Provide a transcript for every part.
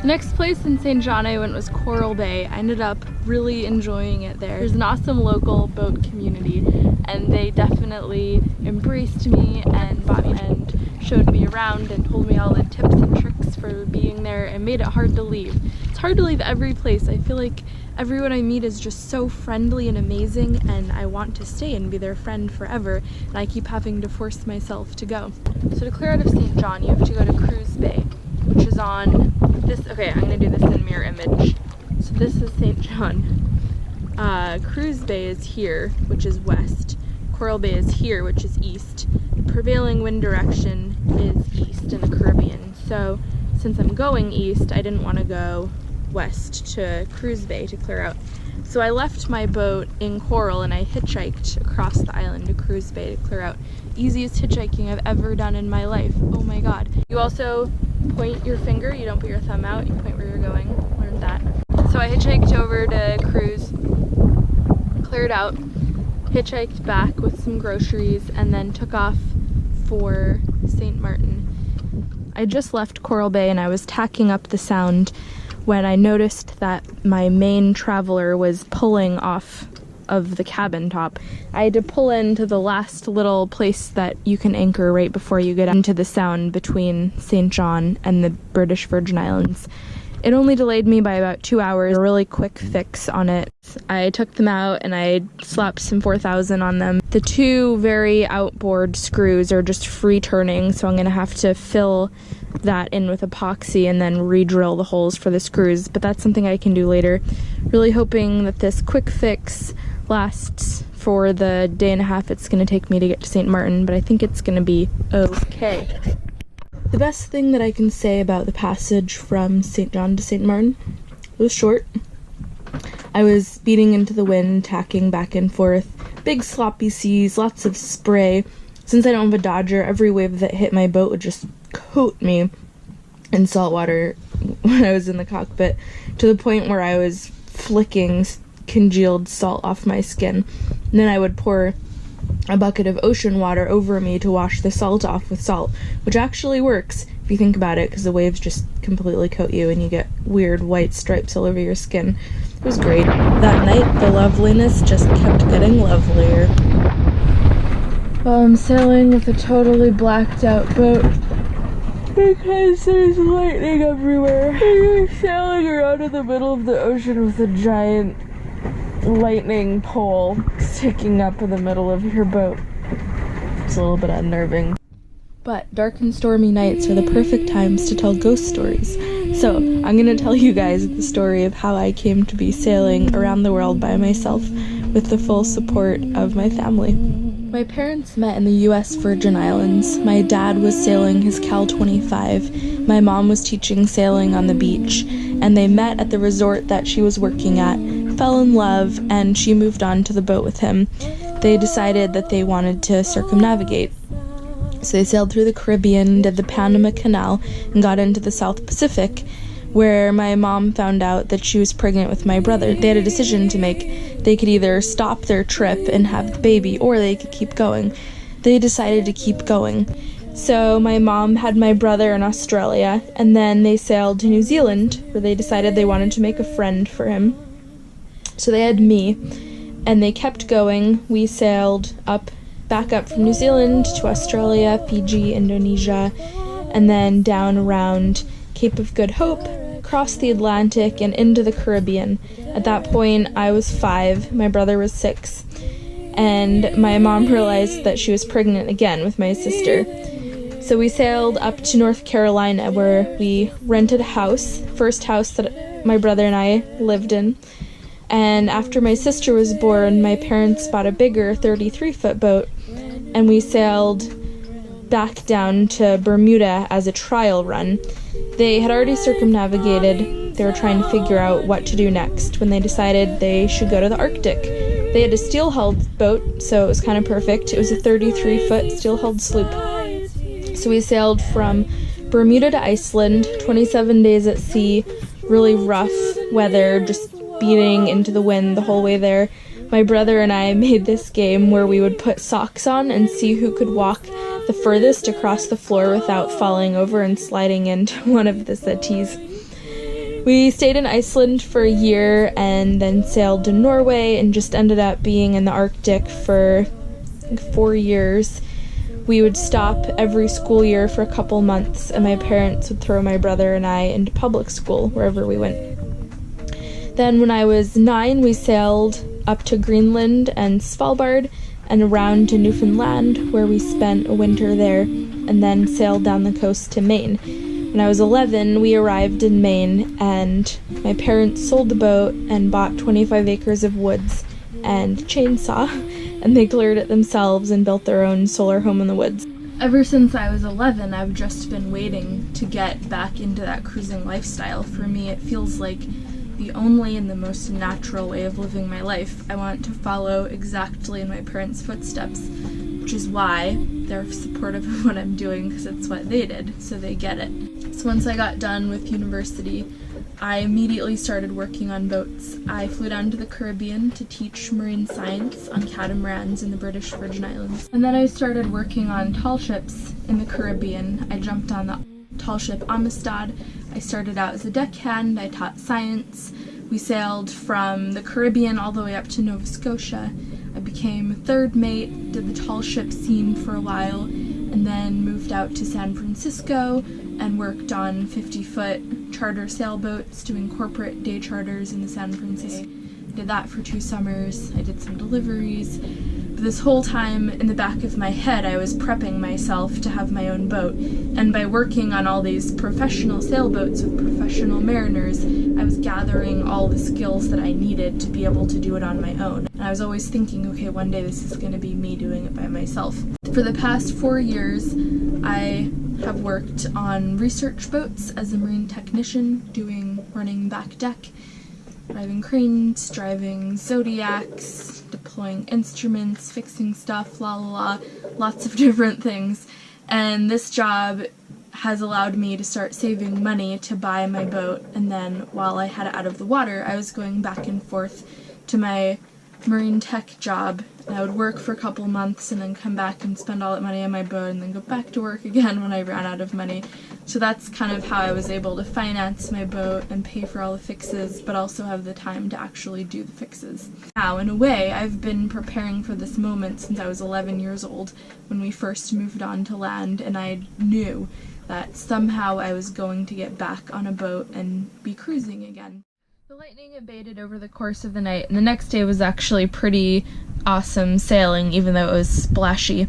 The next place in St. John I went was Coral Bay. I ended up really enjoying it there. There's an awesome local boat community, and they definitely embraced me and brought me and showed me around and told me all the tips and tricks for being there and made it hard to leave. It's hard to leave every place. I feel like everyone I meet is just so friendly and amazing, and I want to stay and be their friend forever, and I keep having to force myself to go. So to clear out of St. John, you have to go to Cruz Bay, which is on this. Okay, I'm gonna do this in mirror image. So this is St. John. Cruz Bay is here, which is west. Coral Bay is here, which is east. The prevailing wind direction is east in the Caribbean. So since I'm going east, I didn't want to go west to Cruz Bay to clear out. So I left my boat in Coral and I hitchhiked across the island to Cruz Bay to clear out. Easiest hitchhiking I've ever done in my life. Oh my god. You also point your finger, you don't put your thumb out, you point where you're going. Learned that. So I hitchhiked over to Cruz, cleared out, hitchhiked back with some groceries, and then took off for St. Martin. I just left Coral Bay and I was tacking up the Sound when I noticed that my main traveler was pulling off of the cabin top. I had to pull into the last little place that you can anchor right before you get into the Sound between St. John and the British Virgin Islands. It only delayed me by about 2 hours, a really quick fix on it. I took them out and I slapped some 4000 on them. The two very outboard screws are just free turning, so I'm gonna have to fill that in with epoxy and then re-drill the holes for the screws, but that's something I can do later. Really hoping that this quick fix lasts for the day and a half it's gonna take me to get to St. Martin, but I think it's gonna be okay. The best thing that I can say about the passage from St. John to St. Martin, it was short. I was beating into the wind, tacking back and forth, big sloppy seas, lots of spray. Since I don't have a Dodger, every wave that hit my boat would just coat me in salt water when I was in the cockpit, to the point where I was flicking congealed salt off my skin. And then I would pour a bucket of ocean water over me to wash the salt off with salt, which actually works if you think about it, because the waves just completely coat you and you get weird white stripes all over your skin. It was great. That night, the loveliness just kept getting lovelier. I'm sailing with a totally blacked out boat because there's lightning everywhere. You're sailing around in the middle of the ocean with a giant lightning pole sticking up in the middle of your boat. It's a little bit unnerving. But dark and stormy nights are the perfect times to tell ghost stories. So I'm gonna tell you guys the story of how I came to be sailing around the world by myself with the full support of my family. My parents met in the US Virgin Islands. My dad was sailing his Cal 25. My mom was teaching sailing on the beach, and they met at the resort that she was working at, fell in love, and she moved on to the boat with him. They decided that they wanted to circumnavigate. So they sailed through the Caribbean, did the Panama Canal, and got into the South Pacific, where my mom found out that she was pregnant with my brother. They had a decision to make. They could either stop their trip and have the baby, or they could keep going. They decided to keep going. So my mom had my brother in Australia, and then they sailed to New Zealand, where they decided they wanted to make a friend for him. So they had me, and they kept going. We sailed back up from New Zealand to Australia, Fiji, Indonesia, and then down around Cape of Good Hope, across the Atlantic, and into the Caribbean. At that point, I was 5, my brother was 6, and my mom realized that she was pregnant again with my sister. So we sailed up to North Carolina, where we rented a house, first house that my brother and I lived in. And after my sister was born, my parents bought a bigger 33-foot boat, and we sailed back down to Bermuda as a trial run. They had already circumnavigated. They were trying to figure out what to do next when they decided they should go to the Arctic. They had a steel-hulled boat, so it was kind of perfect. It was a 33-foot steel-hulled sloop. So we sailed from Bermuda to Iceland, 27 days at sea, really rough weather, just beating into the wind the whole way there. My brother and I made this game where we would put socks on and see who could walk the furthest across the floor without falling over and sliding into one of the settees. We stayed in Iceland for a year and then sailed to Norway and just ended up being in the Arctic for 4 years. We would stop every school year for a couple months, and my parents would throw my brother and I into public school wherever we went. Then when I was 9, we sailed up to Greenland and Svalbard and around to Newfoundland, where we spent a winter there, and then sailed down the coast to Maine. When I was 11, we arrived in Maine, and my parents sold the boat and bought 25 acres of woods and a chainsaw, and they cleared it themselves and built their own solar home in the woods. Ever since I was 11, I've just been waiting to get back into that cruising lifestyle. For me, it feels like the only and the most natural way of living my life. I want to follow exactly in my parents' footsteps, which is why they're supportive of what I'm doing, because it's what they did, so they get it. So once I got done with university, I immediately started working on boats. I flew down to the Caribbean to teach marine science on catamarans in the British Virgin Islands. And then I started working on tall ships in the Caribbean. I jumped on the tall ship Amistad. I started out as a deckhand. I taught science. We sailed from the Caribbean all the way up to Nova Scotia. I became third mate, did the tall ship scene for a while, and then moved out to San Francisco and worked on 50-foot charter sailboats, doing corporate day charters in the San Francisco. I did that for 2 summers. I did some deliveries. But this whole time, in the back of my head, I was prepping myself to have my own boat. And by working on all these professional sailboats with professional mariners, I was gathering all the skills that I needed to be able to do it on my own. And I was always thinking, okay, one day this is going to be me doing it by myself. For the past 4 years, I have worked on research boats as a marine technician, running back deck, driving cranes, driving zodiacs, deploying instruments, fixing stuff, lots of different things. And this job has allowed me to start saving money to buy my boat, and then while I had it out of the water, I was going back and forth to my marine tech job, and I would work for a couple months and then come back and spend all that money on my boat and then go back to work again when I ran out of money. So that's kind of how I was able to finance my boat and pay for all the fixes, but also have the time to actually do the fixes. Now, in a way, I've been preparing for this moment since I was 11 years old when we first moved on to land, and I knew that somehow I was going to get back on a boat and be cruising again. The lightning abated over the course of the night, and the next day was actually pretty awesome sailing, even though it was splashy.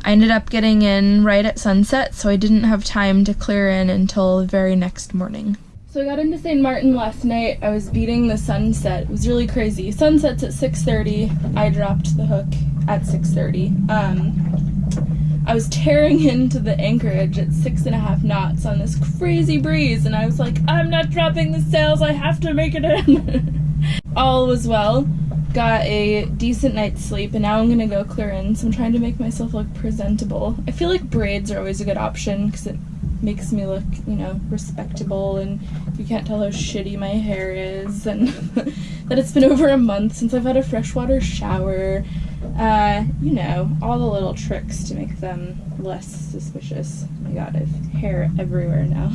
I ended up getting in right at sunset, so I didn't have time to clear in until the very next morning. So I got into St. Martin last night. I was beating the sunset. It was really crazy. Sunset's at 6:30. I dropped the hook at 6:30. I was tearing into the anchorage at 6.5 knots on this crazy breeze, and I was like, I'm not dropping the sails, I have to make it in. All was well. Got a decent night's sleep, and now I'm gonna go clear in, so I'm trying to make myself look presentable. I feel like braids are always a good option because it makes me look, respectable, and you can't tell how shitty my hair is, and that it's been over a month since I've had a freshwater shower. All the little tricks to make them less suspicious. Oh my god, I have hair everywhere now.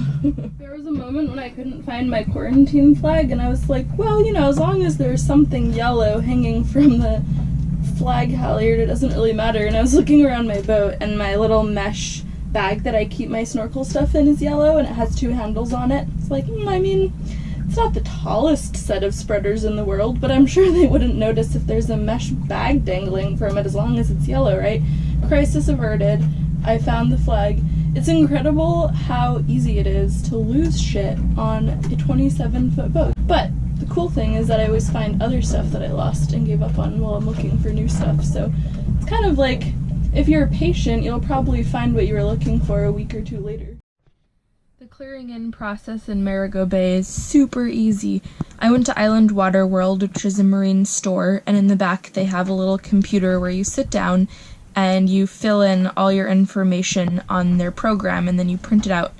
There was a moment when I couldn't find my quarantine flag, and I was like, well, as long as there's something yellow hanging from the flag halyard, it doesn't really matter. And I was looking around my boat, and my little mesh bag that I keep my snorkel stuff in is yellow, and it has 2 handles on it. It's like, it's not the tallest set of spreaders in the world, but I'm sure they wouldn't notice if there's a mesh bag dangling from it as long as it's yellow, right? Crisis averted. I found the flag. It's incredible how easy it is to lose shit on a 27-foot boat. But the cool thing is that I always find other stuff that I lost and gave up on while I'm looking for new stuff. So it's kind of like, if you're patient, you'll probably find what you were looking for a week or 2 later. The clearing in process in Marigot Bay is super easy. I went to Island Water World, which is a marine store, and in the back they have a little computer where you sit down and you fill in all your information on their program, and then you print it out.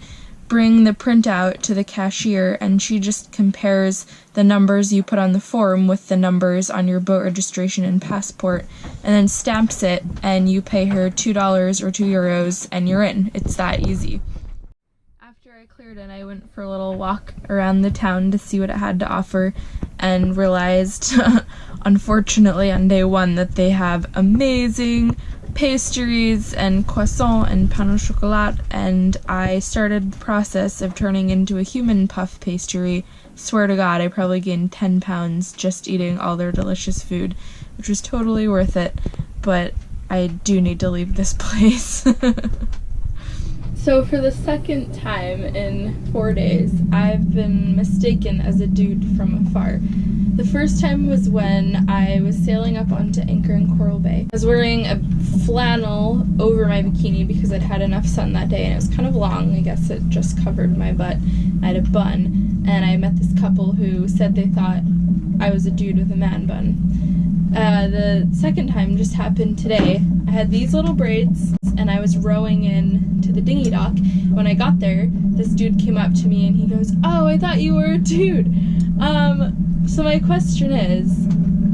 Bring the printout to the cashier, and she just compares the numbers you put on the form with the numbers on your boat registration and passport, and then stamps it, and you pay her $2 or €2, and you're in. It's that easy. After I cleared in, I went for a little walk around the town to see what it had to offer and realized, unfortunately on day one, that they have amazing pastries and croissant and pain au chocolat, and I started the process of turning into a human puff pastry. Swear to God, I probably gained 10 pounds just eating all their delicious food, which was totally worth it, but I do need to leave this place. So for the second time in 4 days, I've been mistaken as a dude from afar. The first time was when I was sailing up onto Anchor in Coral Bay. I was wearing a flannel over my bikini because I'd had enough sun that day, and it was kind of long. I guess it just covered my butt. I had a bun, and I met this couple who said they thought I was a dude with a man bun. The second time just happened today. I had these little braids and I was rowing in to the dinghy dock. When I got there, this dude came up to me and he goes, "Oh, I thought you were a dude." So my question is,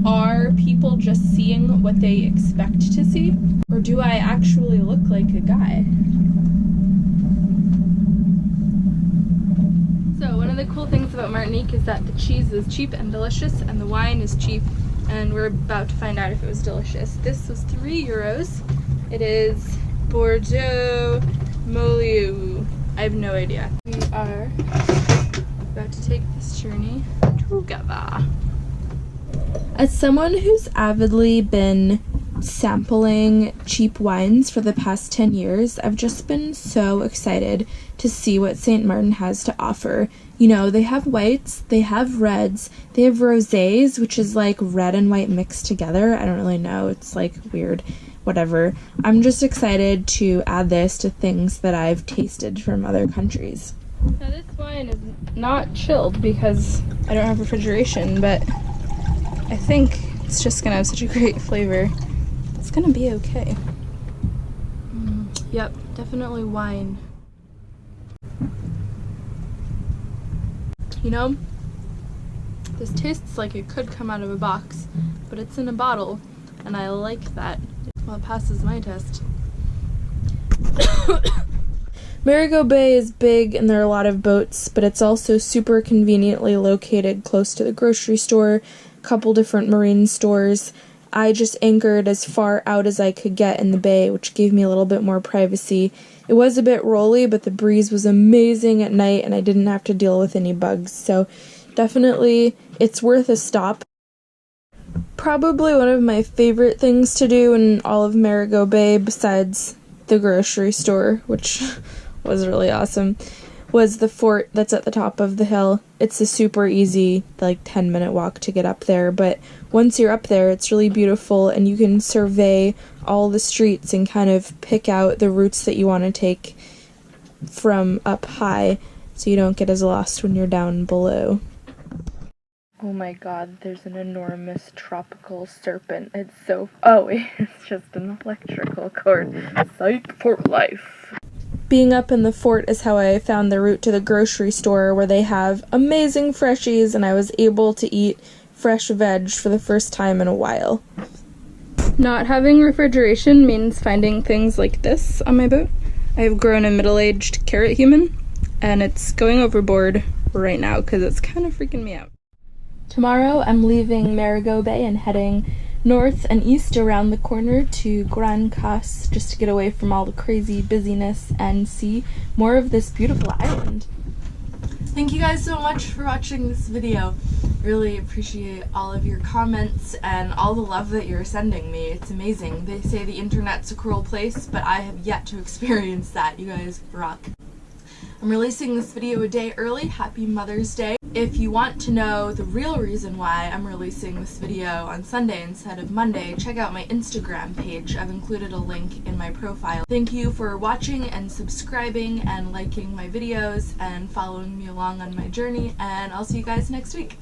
are people just seeing what they expect to see? Or do I actually look like a guy? So one of the cool things about Martinique is that the cheese is cheap and delicious and the wine is cheap, and we're about to find out if it was delicious. This was €3. It is Bordeaux Molieu. I have no idea. We are about to take this journey together. As someone who's avidly been sampling cheap wines for the past 10 years, I've just been so excited to see what St. Martin has to offer. You know, they have whites, they have reds, they have rosés, which is like red and white mixed together. I don't really know, it's like weird, whatever. I'm just excited to add this to things that I've tasted from other countries. Now this wine is not chilled because I don't have refrigeration, but I think it's just gonna have such a great flavor. It's gonna be okay. Yep, definitely wine. You know, this tastes like it could come out of a box, but it's in a bottle, and I like that. Well, it passes my test. Marigot Bay is big and there are a lot of boats, but it's also super conveniently located close to the grocery store, a couple different marine stores. I just anchored as far out as I could get in the bay, which gave me a little bit more privacy. It was a bit rolly, but the breeze was amazing at night and I didn't have to deal with any bugs, so definitely it's worth a stop. Probably one of my favorite things to do in all of Marigot Bay, besides the grocery store, which was really awesome, was the fort that's at the top of the hill. It's a super easy, like 10-minute walk to get up there, but once you're up there, it's really beautiful and you can survey all the streets and kind of pick out the routes that you want to take from up high so you don't get as lost when you're down below. Oh my god, there's an enormous tropical serpent. It's so... oh wait, it's just an electrical cord. Psych for life. Being up in the fort is how I found the route to the grocery store, where they have amazing freshies and I was able to eat fresh veg for the first time in a while. Not having refrigeration means finding things like this on my boat. I have grown a middle-aged carrot human, and it's going overboard right now because it's kind of freaking me out. Tomorrow I'm leaving Marigot Bay and heading north and east around the corner to Grand Casse, just to get away from all the crazy busyness and see more of this beautiful island. Thank you guys so much for watching this video. Really appreciate all of your comments and all the love that you're sending me. It's amazing. They say the internet's a cruel place, but I have yet to experience that. You guys rock. I'm releasing this video a day early. Happy Mother's Day. If you want to know the real reason why I'm releasing this video on Sunday instead of Monday, check out my Instagram page. I've included a link in my profile. Thank you for watching and subscribing and liking my videos and following me along on my journey, and I'll see you guys next week.